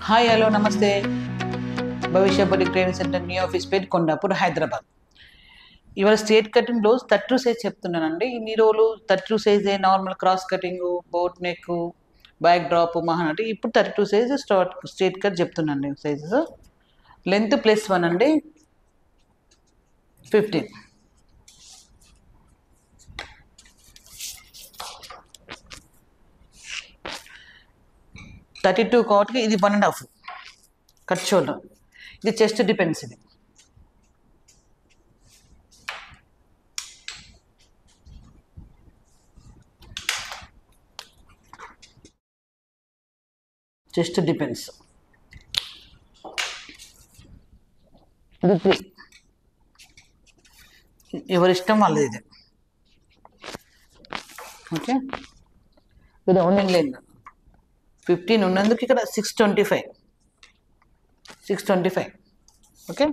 Hi hello namaste. Bhavishya boutique training centre new office పేట్ కొండాపూర్ హైదరాబాద్. ఇవాళ straight cutting blouse 32 size చెప్తున్నానండి. ఇన్ని రోజులు 32 సైజే normal cross cutting, boat neck, back drop Mahanati. ఇప్పుడు 32 సైజ్ స్ట్రేట్ కట్ చెప్తున్నానండి. సైజెస్ లెంత్ +1 అండి, 15. +32 కాబట్టి ఇది 1.5 కట్ షోల్డర్. ఇది చెస్ట్ డిపెండ్స్. ఇది చెస్ట్ డిపెండ్స్. ఇది 3. ఎవరిష్టం వాళ్ళది. ఇది ఓకే. ఇది ఓన్లీ లైన్ 15 ఉన్నందుకు ఇక్కడ 625. ఓకే.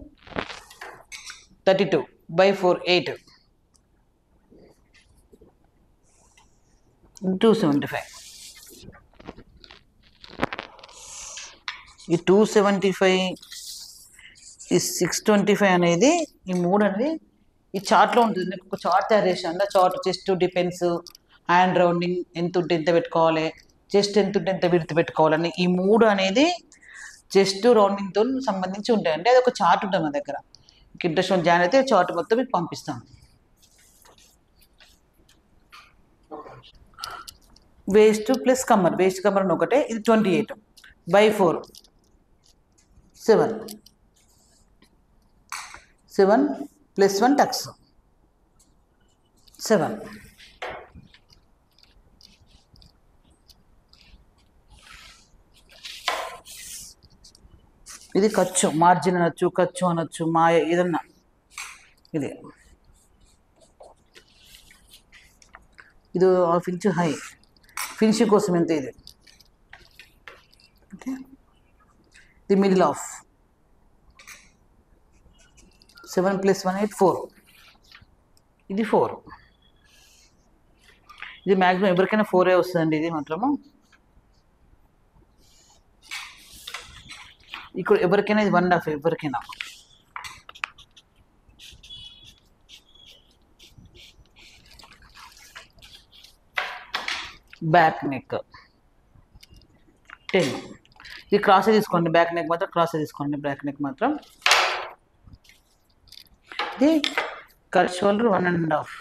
32/4 8 275. ఈ 275 ఈ 625 అనేది ఈ 3 అనేది ఈ చార్ట్లో ఉంటుంది. నేను ఒక చార్ట్ తయారు చేశాను. ఆ chart chest depends, hand rounding ఎంత ఉంటే ఎంత పెట్టుకోవాలి, చెస్ట్ ఎంత ఉంటే ఎంత విడత పెట్టుకోవాలని ఈ 3 అనేది చెస్ట్ రౌండింగ్తో సంబంధించి ఉంటాయండి. అది ఒక చార్ట్ ఉంటుంది మా దగ్గర. మీకు ఇంట్రెస్ట్ ఉన్న జాయిన్ అయితే చార్ట్ మొత్తం మీకు పంపిస్తాను. వేస్ట్ ప్లస్ కమ్మర్, వేస్ట్ కమ్మర్ ఒకటే. ఇది 28/4 7 +1 టక్స్ 7. ఇది ఖర్చు, మార్జిన్ అనొచ్చు, ఖర్చు అనొచ్చు, మాయ ఏదన్నా. ఇది 1/2 ఇంచు హై ఫినిషింగ్ కోసం. ఎంత ఇది? ఓకే. ఇది మిడిల్ ఆఫ్ 7 + 1 8 4. ఇది 4. ఇది మ్యాక్సిమం ఎవరికైనా 4 వస్తుందండి. ఇది మాత్రము ఇక్కడ ఎవరికైనా ఇది 1.5 ఎవరికైనా. Back neck 10. ఇది క్రాస్ తీసుకోండి. బ్యాక్ నెక్ మాత్రం క్రాస్ తీసుకోండి. బ్యాక్ నెక్ మాత్రం. ఇది కట్ షోల్డర్ 1.5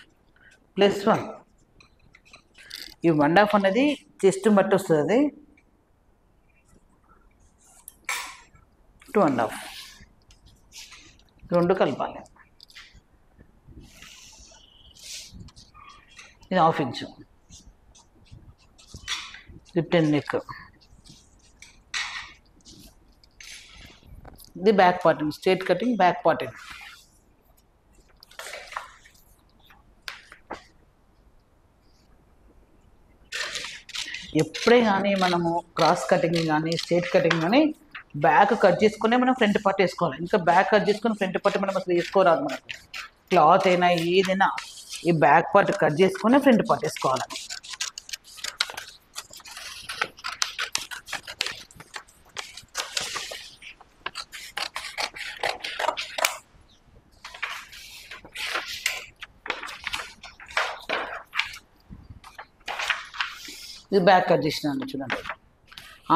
+1. ఈ 1.5 అనేది చెస్ట్ బట్టి వస్తుంది. అది 2.5. 2 కలపాలి. ఇది 1/2 ఇంచు. ఇది 10 నెక్. ఇది back parting, straight cutting back parting. ఎప్పుడే కానీ మనము క్రాస్ కటింగ్ కానీ స్ట్రేట్ కటింగ్ కానీ బ్యాక్ కట్ చేసుకునే మనం ఫ్రంట్ పార్ట్ వేసుకోవాలి. ఇంకా బ్యాక్ కట్ చేసుకుని ఫ్రంట్ పార్ట్ మనం అసలు వేసుకోరాదు. మనకు క్లాత్ అయినా ఏదైనా ఈ బ్యాక్ పార్ట్ కట్ చేసుకునే ఫ్రంట్ పార్ట్ వేసుకోవాలి. ఇది బ్యాక్ కట్ చేసినాను చూడండి.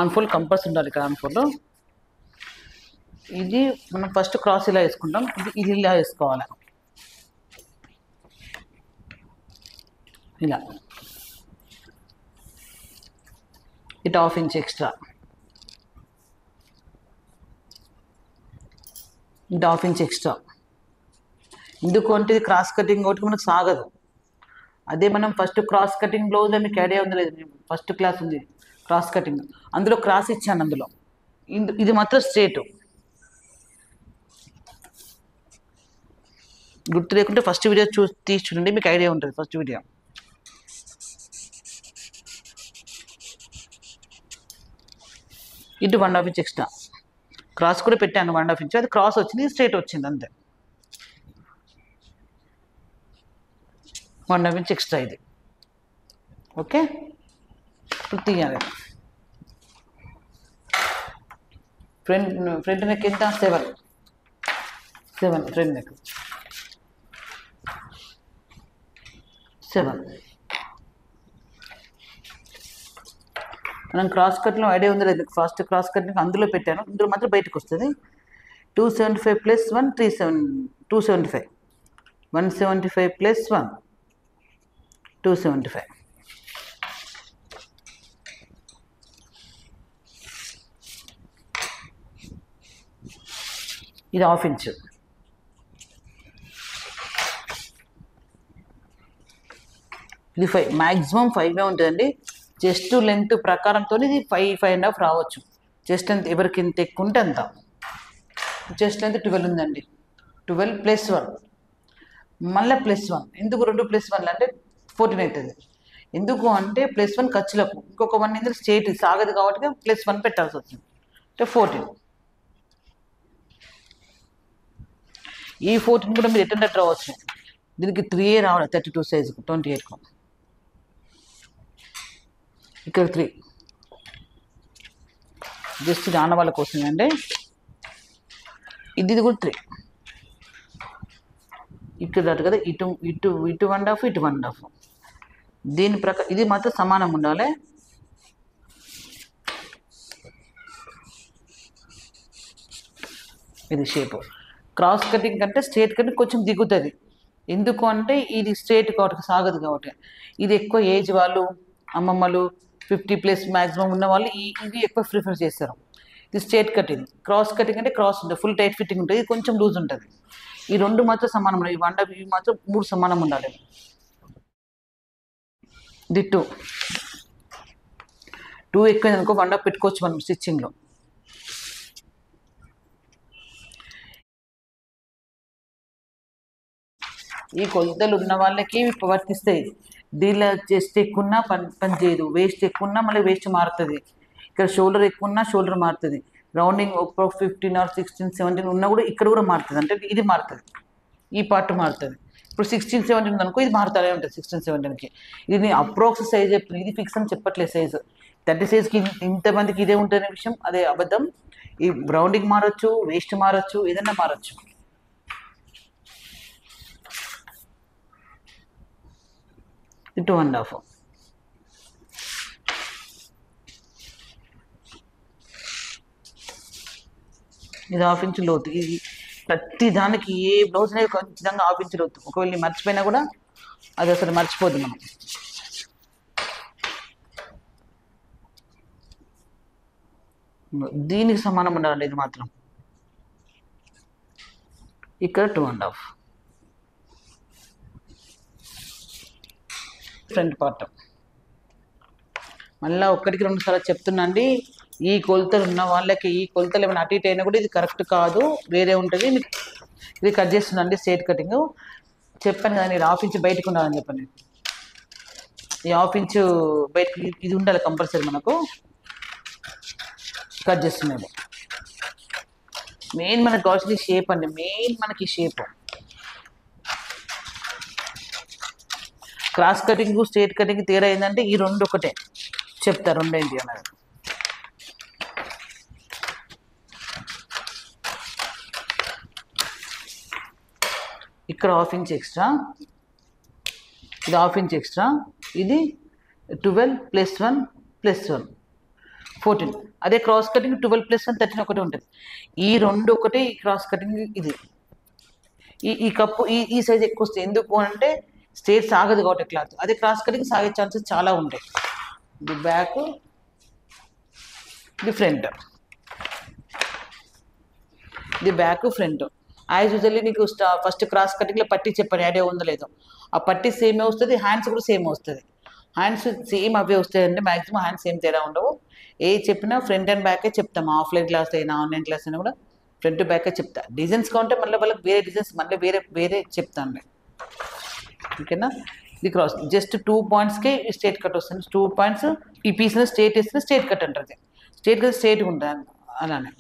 ఆన్ఫోల్డ్ కంపల్సరీ ఉండాలి ఇక్కడ. ఆన్ఫోల్డ్ ఇది మనం ఫస్ట్ క్రాస్ ఇలా వేసుకుంటాం. ఇది ఇలా వేసుకోవాలి. ఇలా ఇది 1/2 ఇంచ్ ఎక్స్ట్రా. ఇది 1/2 ఇంచ్ ఎక్స్ట్రా. ఎందుకు అంటే ఇది క్రాస్ కటింగ్ ఒకటి మనకు సాగదు. అదే మనం ఫస్ట్ క్రాస్ కటింగ్ బ్లౌజ్లో మీకు ఐడియా ఉంది లేదు, ఫస్ట్ క్లాస్ ఉంది క్రాస్ కటింగ్, అందులో క్రాస్ ఇచ్చాను. అందులో ఇది మాత్రం స్ట్రేట్. గుర్తు లేకుంటే ఫస్ట్ వీడియో తీసి చూడండి, మీకు ఐడియా ఉంటుంది. ఫస్ట్ వీడియో ఇటు 1.5 ఇంచ్ ఎక్స్ట్రా. క్రాస్ కూడా పెట్టాను 1.5 ఇంచ్. అది క్రాస్ వచ్చింది, స్ట్రేట్ వచ్చింది అంతే. 1.5 ఇంచ్ ఎక్స్ట్రా ఇది. ఓకే. ఇప్పుడు తీయాలి. ఫ్రంట్ నెక్ ఎంత 7 ఫ్రంట్ నెక్ 7. మనం క్రాస్ కట్లో ఐడియా ఉంది లేదు, ఫస్ట్ క్రాస్ కట్ అందులో పెట్టాను, ఇందులో మాత్రం బయటకు వస్తుంది. 275 + 1 275, 175 + 1 275. ఇది 1/2 ఇంచ్. ఇది 5, మ్యాక్సిమం 5 ఉంటుందండి. చెస్ట్ లెంత్ ప్రకారంతో ఇది 5.5 రావచ్చు. చెస్ట్ లెంత్ ఎవరికి ఎంత ఎక్కువ ఉంటే అంత. చెస్ట్ లెంత్ 12 ఉందండి. 12 + 1 మళ్ళీ +1. ఎందుకు 2 + 1 అంటే 14 అవుతుంది. ఎందుకు అంటే +1 ఖర్చులకు, ఇంకొక 1 ఇందులో స్ట్రేట్ సాగదు కాబట్టి +1 పెట్టాల్సి వస్తుంది, అంటే 14. ఈ 14 కూడా మీరు ఎటెండర్ రావచ్చు. దీనికి 3A రావాలి 32 సైజుకు, 28కు. ఇక్కడ 3 జస్ట్ ఇది ఆనవాళ్ళ కోసం అండి. ఇది కూడా 3 ఇక్కడ కదా, ఇటు 1/2 ఇటు 1/2. దీని ప్రకారం ఇది మాత్రం సమానం ఉండాలి. ఇది షేప్. క్రాస్ కటింగ్ కంటే స్ట్రేట్ కటింగ్ కొంచెం దిగుతుంది. ఎందుకు అంటే ఇది స్ట్రేట్ కాబట్టి సాగదు కాబట్టి. ఇది ఎక్కువ ఏజ్ వాళ్ళు, అమ్మమ్మలు 50+ మ్యాక్సిమం ఉన్న వాళ్ళు ఇది ఎక్కువ ప్రిఫర్ చేస్తారు. ఇది స్ట్రేట్ కటింగ్. క్రాస్ కటింగ్ అంటే క్రాస్ ఉంటుంది, ఫుల్ టైట్ ఫిట్టింగ్ ఉంటుంది, ఇది కొంచెం లూజ్ ఉంటుంది. ఈ 2 మాత్రం సమానం ఉండాలి. ఇవి మాత్రం 3 సమానం ఉండాలి. ఇది 2 ఎక్కువ అనుకో 1/2 పెట్టుకోవచ్చు మనం స్టిచ్చింగ్లో. ఈ కొలతలు ఉన్న వాళ్ళకి వర్తిస్తాయి. దీనిలో చెస్ట్ ఎక్కువన్నా పని చేయదు, వేస్ట్ ఎక్కువన్నా మళ్ళీ వేస్ట్ మారుతుంది. ఇక్కడ షోల్డర్ ఎక్కువన్నా షోల్డర్ మారుతుంది. రౌండింగ్ ఒక 15 or 16, 17 ఉన్నా కూడా ఇక్కడ కూడా మారుతుంది. అంటే ఇది మారుతుంది, ఈ పార్ట్ మారుతుంది. ఇప్పుడు 16, 17 అనుకో, ఇది మారుతూనే ఉంటుంది 16, 17కి. ఇది అప్రాక్స్ సైజ్ చెప్తుంది, ఇది ఫిక్స్ అని చెప్పట్లేదు సైజు. 30 సైజ్కి ఇంతమందికి ఇదే ఉంటుందనే విషయం అదే అబద్ధం. ఈ రౌండింగ్ మారచ్చు, వేస్ట్ మారచ్చు, ఏదైనా మారచ్చు. ఇది 2.5. ఇది 1/2 ఇంచ్ లోతు. ఇది ప్రతి దానికి ఏ బ్లౌజ్ అనేది ఖచ్చితంగా 1/2 ఇంచ్ లోతు. ఒకవేళ మర్చిపోయినా కూడా అది అసలు మర్చిపోద్దు మనం. దీనికి సమానం ఉండాలండి. ఇది మాత్రం ఇక్కడ 2.5. ఫ్రంట్ పార్ట్ మళ్ళీ 1కి 2 సార్లు చెప్తున్నా అండి. ఈ కొలతలు ఉన్న వాళ్ళకి ఈ కొలతలు ఏమైనా అటు ఇటు అయినా కూడా ఇది కరెక్ట్ కాదు, వేరే ఉంటుంది. ఇది కట్ చేస్తున్నాండి స్ట్రేట్ కటింగ్. చెప్పాను కదా నేను 1/2 ఇంచ్ బయటకు ఉండాలని చెప్పండి. ఈ 1/2 ఇంచ్ బయటకు ఇది ఉండాలి కంపల్సరీ. మనకు కట్ చేస్తున్నాడు. మెయిన్ మనకు కావాల్సింది షేప్ అండి. మెయిన్ మనకి shape. Cross cutting straight cutting తేడా ఏంటంటే ఈ 2 ఒకటే చెప్తా, 2 ఏంటి అన్నది. ఇక్కడ 1/2 ఇంచ్ ఎక్స్ట్రా, ఇది 1/2 ఇంచ్ ఎక్స్ట్రా. ఇది 12 + 1 + 1 14. అదే క్రాస్ కటింగ్ 12 + 1 13 ఒకటి ఉంటుంది. ఈ 2 ఒకటి. ఈ క్రాస్ కటింగ్ ఇది ఈ కప్పు ఈ సైజ్ ఎక్కువ వస్తుంది. ఎందుకు అంటే స్ట్రేట్ సాగదు కాబట్టి క్లాత్. అదే క్రాస్ కటింగ్ సాగే ఛాన్సెస్ చాలా ఉంటాయి. ఇది బ్యాక్, ఇది ఫ్రంట్. ఇది బ్యాక్ ఫ్రంట్. యాజ్ యూజువల్లీ నీకు ఫస్ట్ క్రాస్ కటింగ్లో పట్టి చెప్పాను, ఐడియా ఉందో లేదో. ఆ పట్టి సేమే వస్తుంది, హ్యాండ్స్ కూడా సేమ్ వస్తుంది. హ్యాండ్స్ సేమ్ అవే వస్తాయండి. మ్యాక్సిమం హ్యాండ్స్ సేమ్ తేడా ఉండవు. ఏ చెప్పినా ఫ్రంట్ అండ్ బ్యాకే చెప్తాము. ఆఫ్లైన్ క్లాస్ అయినా ఆన్లైన్ క్లాస్ అయినా కూడా ఫ్రంట్ బ్యాకే చెప్తా. డిజైన్స్ కావాలంటే మళ్ళీ వాళ్ళకి వేరే డిజైన్స్ మళ్ళీ వేరే చెప్తాను. ఓకేనా. ఇది క్రాస్ జస్ట్ 2 పాయింట్స్కే స్ట్రేట్ కట్ వస్తుంది. 2 పాయింట్స్ ఈ పీస్లో స్ట్రేట్ వేస్తే స్ట్రేట్ కట్ అంటారు. స్ట్రేట్ కట్ స్ట్రేట్గా ఉంటుంది. అలానే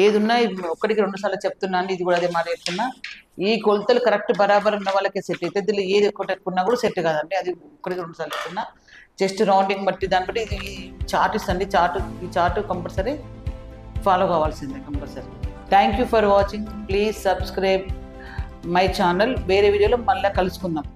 ఏది ఉన్నా 1కి 2 సార్లు చెప్తున్నాను. ఇది కూడా అదే మాట చెప్తున్నా. ఈ కొలతలు కరెక్ట్ బరాబర్ ఉన్న వాళ్ళకి సెట్ అవుతుంది. దీనిలో ఏది ఒకటి ఎక్కున్నా కూడా సెట్ కాదండి. అది 1కి 2 సార్లు చెప్తున్నా. చెస్ట్ రౌండింగ్ బట్టి దాన్ని బట్టి ఇది చార్ట్ ఇస్తుంది. ఈ చార్ట్ కంపల్సరీ ఫాలో కావాల్సిందే compulsory. Thank you for watching. Please subscribe my channel. వేరే వీడియోలో మళ్ళీ కలుసుకుందాం.